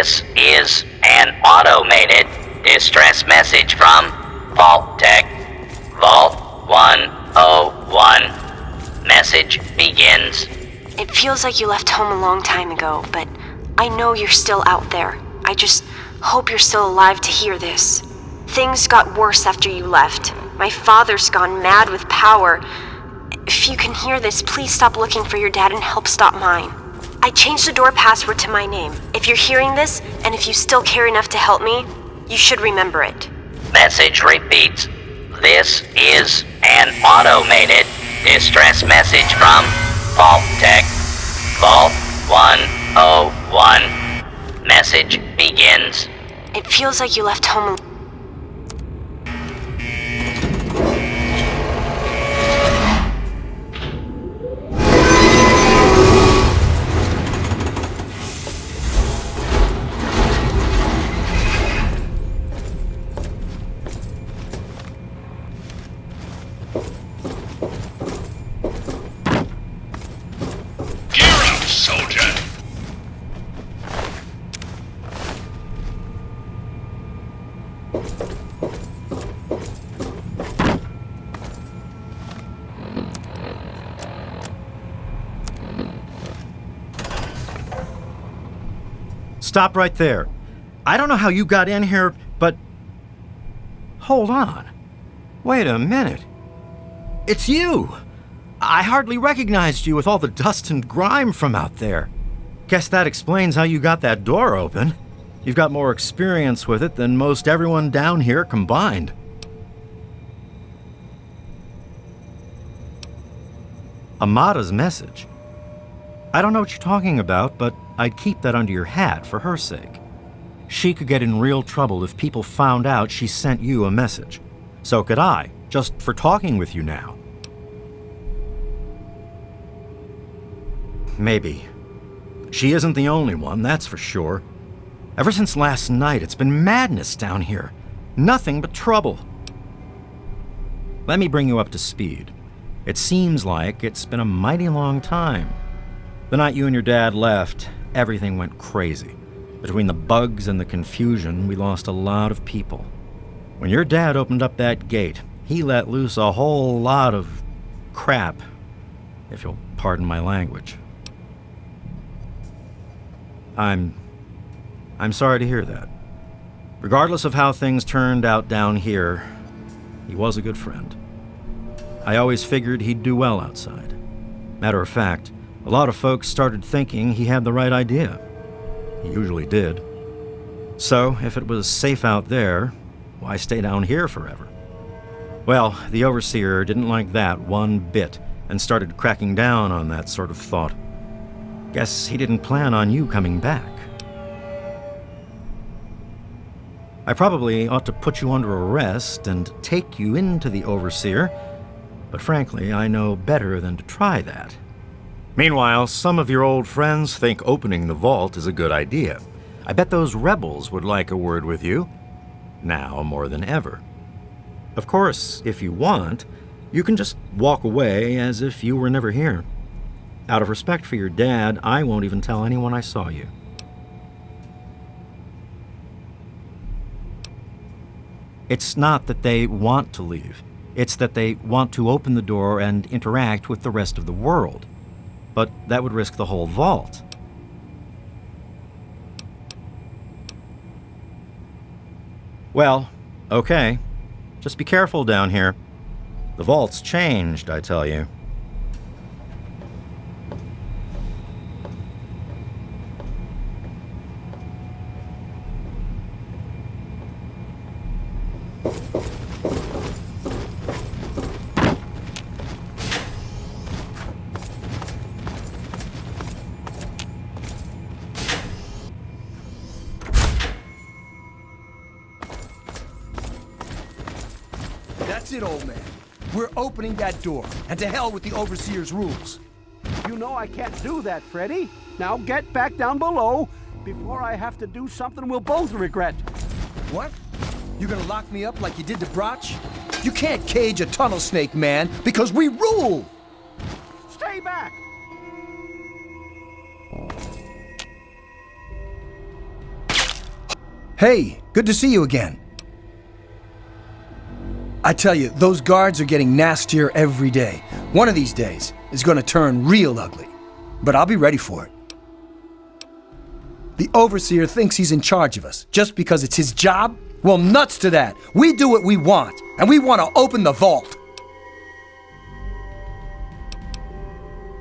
This is an automated distress message from Vault Tech. Vault 101. Message begins. It feels like you left home a long time ago, but I know you're still out there. I just hope you're still alive to hear this. Things got worse after you left. My father's gone mad with power. If you can hear this, please stop looking for your dad and help stop mine. I changed the door password to my name. If you're hearing this, and if you still care enough to help me, you should remember it. Message repeats. This is an automated distress message from Vault Tech. Vault 101. Message begins. It feels like you left home. Stop right there. I don't know how you got in here, but... Hold on. Wait a minute. It's you! I hardly recognized you with all the dust and grime from out there. Guess that explains how you got that door open. You've got more experience with it than most everyone down here combined. Amada's message. I don't know what you're talking about, but I'd keep that under your hat for her sake. She could get in real trouble if people found out she sent you a message. So could I, just for talking with you now. Maybe. She isn't the only one, that's for sure. Ever since last night, it's been madness down here. Nothing but trouble. Let me bring you up to speed. It seems like it's been a mighty long time. The night you and your dad left, everything went crazy. Between the bugs and the confusion, we lost a lot of people. When your dad opened up that gate, he let loose a whole lot of crap, if you'll pardon my language. I'm sorry to hear that. Regardless of how things turned out down here, he was a good friend. I always figured he'd do well outside. Matter of fact, a lot of folks started thinking he had the right idea. He usually did. So, if it was safe out there, why stay down here forever? Well, the Overseer didn't like that one bit and started cracking down on that sort of thought. Guess he didn't plan on you coming back. I probably ought to put you under arrest and take you into the Overseer, but frankly, I know better than to try that. Meanwhile, some of your old friends think opening the vault is a good idea. I bet those rebels would like a word with you, now more than ever. Of course, if you want, you can just walk away as if you were never here. Out of respect for your dad, I won't even tell anyone I saw you. It's not that they want to leave. It's that they want to open the door and interact with the rest of the world. But that would risk the whole vault. Well, okay. Just be careful down here. The vault's changed, I tell you. That's it, old man. We're opening that door, and to hell with the Overseer's rules. You know I can't do that, Freddy. Now get back down below before I have to do something we'll both regret. What? You gonna lock me up like you did to Broch? You can't cage a tunnel snake, man, because we rule! Stay back! Hey, good to see you again. I tell you, those guards are getting nastier every day. One of these days is going to turn real ugly. But I'll be ready for it. The overseer thinks he's in charge of us just because it's his job? Well, nuts to that. We do what we want, and we want to open the vault.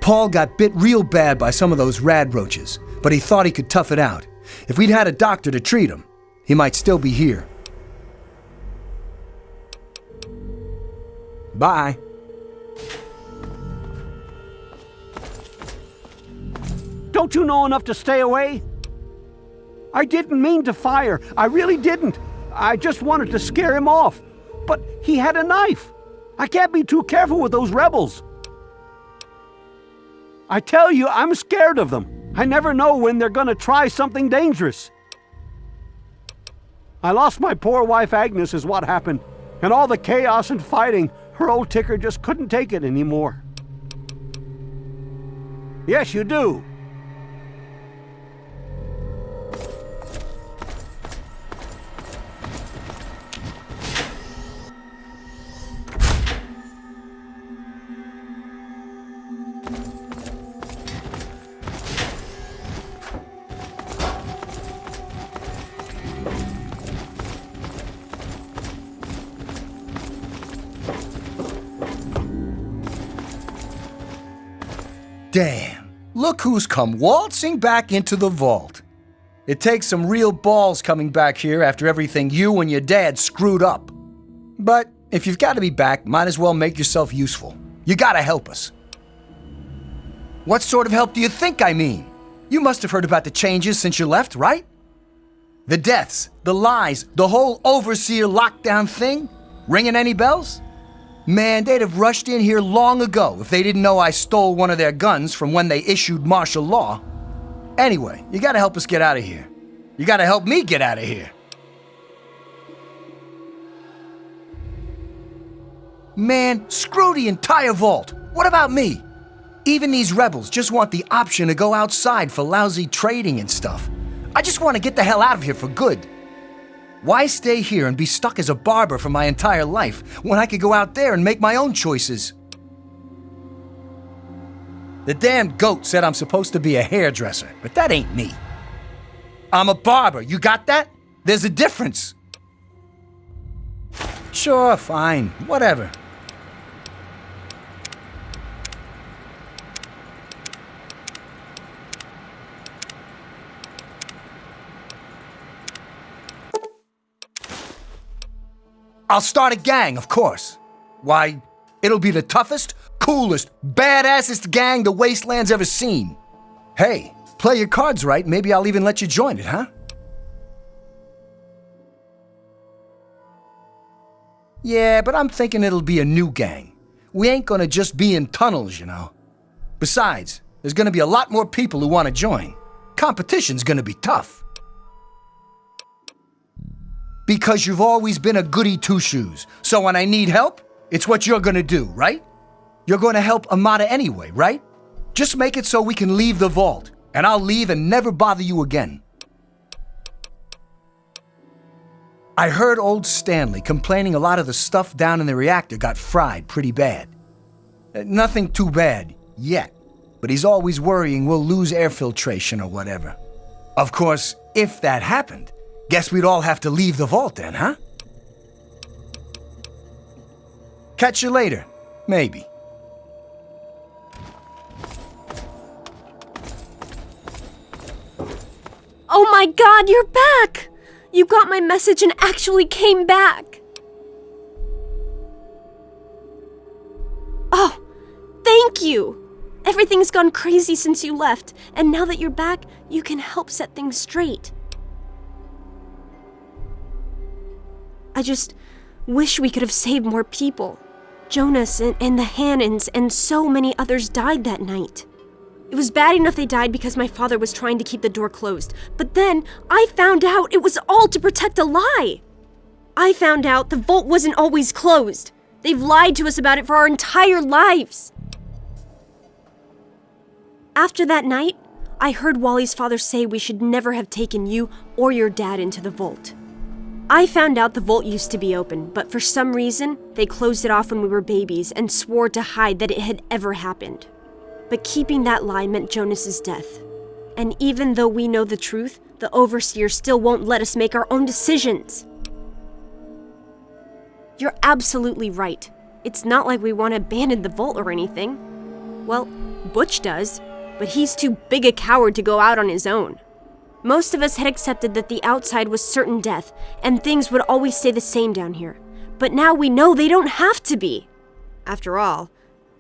Paul got bit real bad by some of those rad roaches, but he thought he could tough it out. If we'd had a doctor to treat him, he might still be here. Bye. Don't you know enough to stay away? I didn't mean to fire. I really didn't. I just wanted to scare him off. But he had a knife. I can't be too careful with those rebels. I tell you, I'm scared of them. I never know when they're gonna try something dangerous. I lost my poor wife Agnes is what happened. And all the chaos and fighting, her old ticker just couldn't take it anymore. Yes, you do. Damn, look who's come waltzing back into the vault. It takes some real balls coming back here after everything you and your dad screwed up. But if you've got to be back, might as well make yourself useful. You gotta help us. What sort of help do you think I mean? You must have heard about the changes since you left, right? The deaths, the lies, the whole overseer lockdown thing? Ringing any bells? Man, they'd have rushed in here long ago if they didn't know I stole one of their guns from when they issued martial law. Anyway, you gotta help us get out of here. You gotta help me get out of here. Man, screw the entire vault. What about me? Even these rebels just want the option to go outside for lousy trading and stuff. I just want to get the hell out of here for good. Why stay here and be stuck as a barber for my entire life when I could go out there and make my own choices? The damn goat said I'm supposed to be a hairdresser, but that ain't me. I'm a barber, you got that? There's a difference. Sure, fine, whatever. I'll start a gang, of course. Why, it'll be the toughest, coolest, badassest gang the Wasteland's ever seen. Hey, play your cards right, maybe I'll even let you join it, huh? Yeah, but I'm thinking it'll be a new gang. We ain't gonna just be in tunnels, you know. Besides, there's gonna be a lot more people who want to join. Competition's gonna be tough. Because you've always been a goody two-shoes. So when I need help, it's what you're gonna do, right? You're gonna help Amada anyway, right? Just make it so we can leave the vault, and I'll leave and never bother you again. I heard old Stanley complaining a lot of the stuff down in the reactor got fried pretty bad. Nothing too bad, yet. But he's always worrying we'll lose air filtration or whatever. Of course, if that happened, guess we'd all have to leave the vault then, huh? Catch you later, maybe. Oh my God, you're back! You got my message and actually came back! Oh, thank you! Everything's gone crazy since you left, and now that you're back, you can help set things straight. I just wish we could have saved more people. Jonas and the Hannons and so many others died that night. It was bad enough they died because my father was trying to keep the door closed, but then I found out it was all to protect a lie. I found out the vault wasn't always closed. They've lied to us about it for our entire lives. After that night, I heard Wally's father say we should never have taken you or your dad into the vault. I found out the vault used to be open, but for some reason, they closed it off when we were babies and swore to hide that it had ever happened. But keeping that lie meant Jonas's death. And even though we know the truth, the Overseer still won't let us make our own decisions. You're absolutely right. It's not like we want to abandon the vault or anything. Well, Butch does, but he's too big a coward to go out on his own. Most of us had accepted that the outside was certain death, and things would always stay the same down here. But now we know they don't have to be. After all,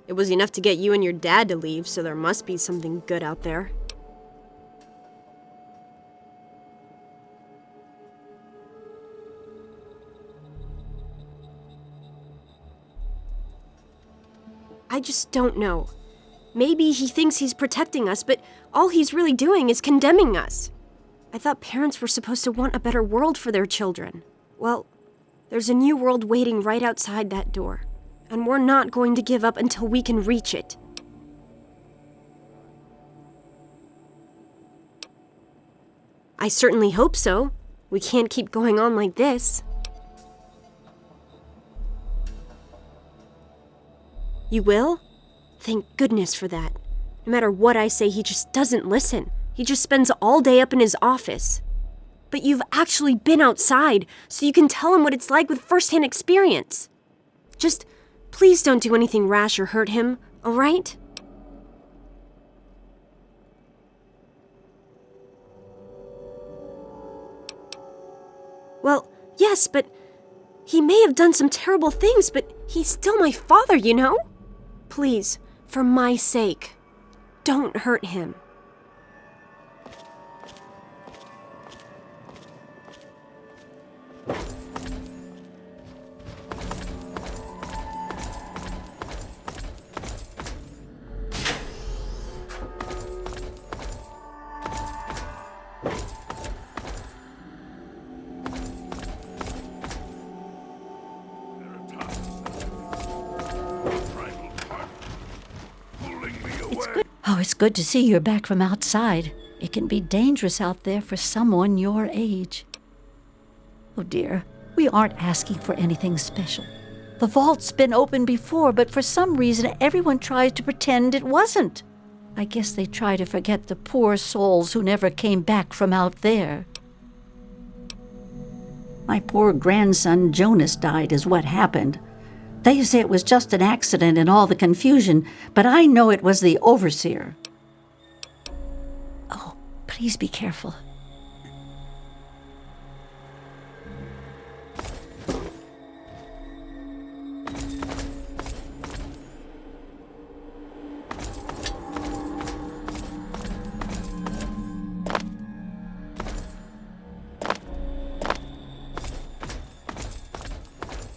it was enough to get you and your dad to leave, so there must be something good out there. I just don't know. Maybe he thinks he's protecting us, but all he's really doing is condemning us. I thought parents were supposed to want a better world for their children. Well, there's a new world waiting right outside that door, and we're not going to give up until we can reach it. I certainly hope so. We can't keep going on like this. You will? Thank goodness for that. No matter what I say, he just doesn't listen. He just spends all day up in his office. But you've actually been outside, so you can tell him what it's like with first-hand experience. Just please don't do anything rash or hurt him, all right? Well, yes, but he may have done some terrible things, but he's still my father, you know? Please, for my sake, don't hurt him. Oh, it's good to see you're back from outside. It can be dangerous out there for someone your age. Oh dear, we aren't asking for anything special. The vault's been open before, but for some reason everyone tries to pretend it wasn't. I guess they try to forget the poor souls who never came back from out there. My poor grandson Jonas died is what happened. They say it was just an accident in all the confusion, but I know it was the Overseer. Oh, please be careful.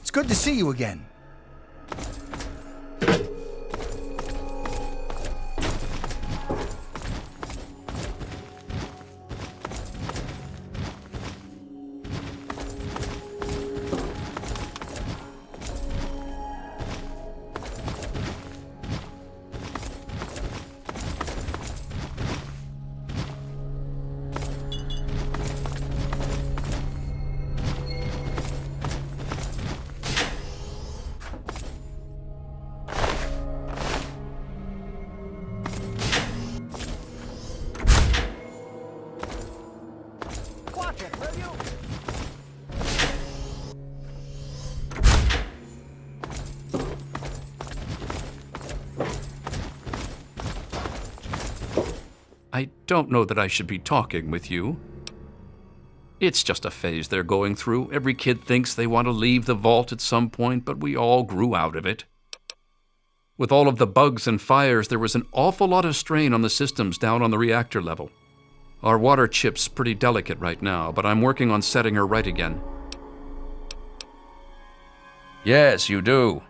It's good to see you again. I don't know that I should be talking with you. It's just a phase they're going through. Every kid thinks they want to leave the vault at some point, but we all grew out of it. With all of the bugs and fires, there was an awful lot of strain on the systems down on the reactor level. Our water chip's pretty delicate right now, but I'm working on setting her right again. Yes, you do.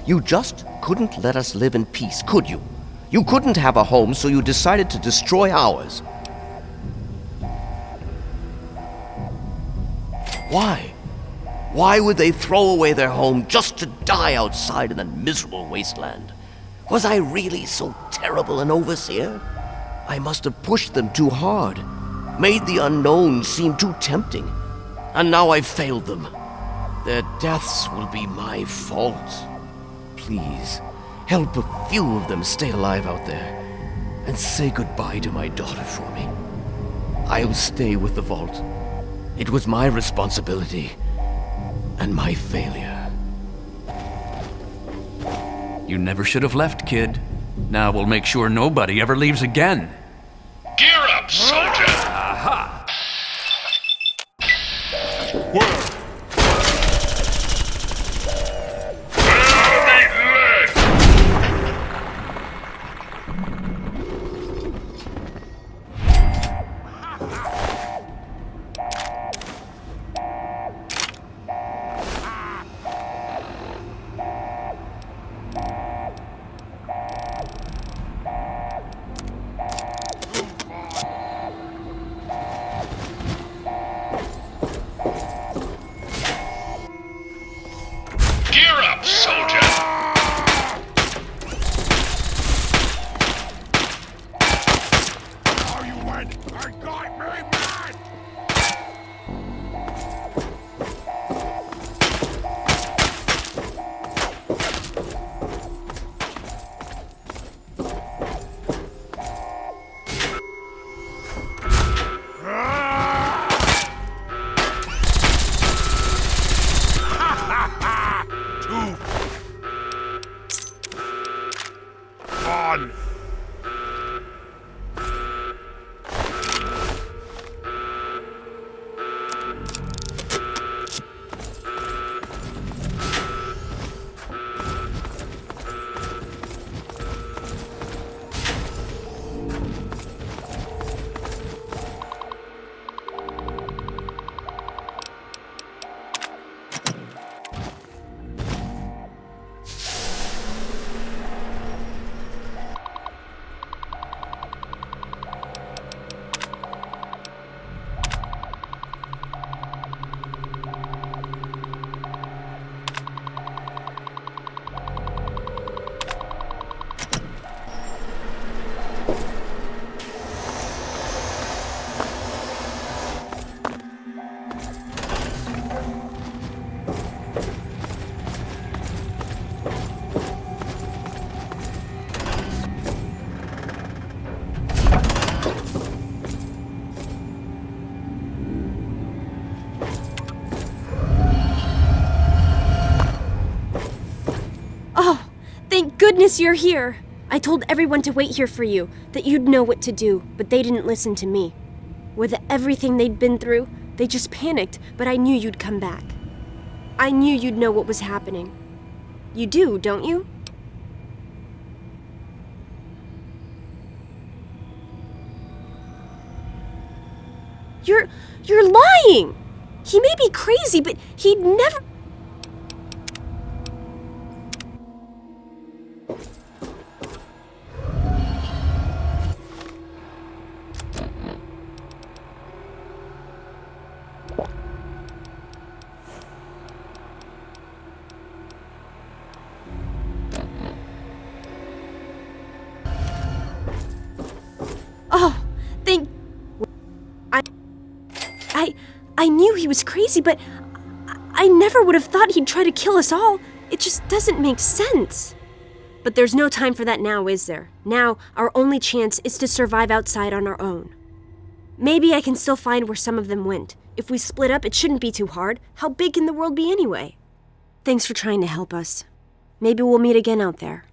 You just couldn't let us live in peace, could you? You couldn't have a home, so you decided to destroy ours. Why? Why would they throw away their home just to die outside in that miserable wasteland? Was I really so terrible an overseer? I must have pushed them too hard, made the unknown seem too tempting, and now I've failed them. Their deaths will be my fault. Please, help a few of them stay alive out there, and say goodbye to my daughter for me. I'll stay with the vault. It was my responsibility, and my failure. You never should have left, kid. Now we'll make sure nobody ever leaves again. Gear up, soldier! Aha! Where? Goodness, you're here! I told everyone to wait here for you, that you'd know what to do, but they didn't listen to me. With everything they'd been through, they just panicked, but I knew you'd come back. I knew you'd know what was happening. You do, don't you? You're lying! He may be crazy, but he'd never... Oh, thank... I knew he was crazy, but I never would have thought he'd try to kill us all. It just doesn't make sense. But there's no time for that now, is there? Now, our only chance is to survive outside on our own. Maybe I can still find where some of them went. If we split up, it shouldn't be too hard. How big can the world be anyway? Thanks for trying to help us. Maybe we'll meet again out there.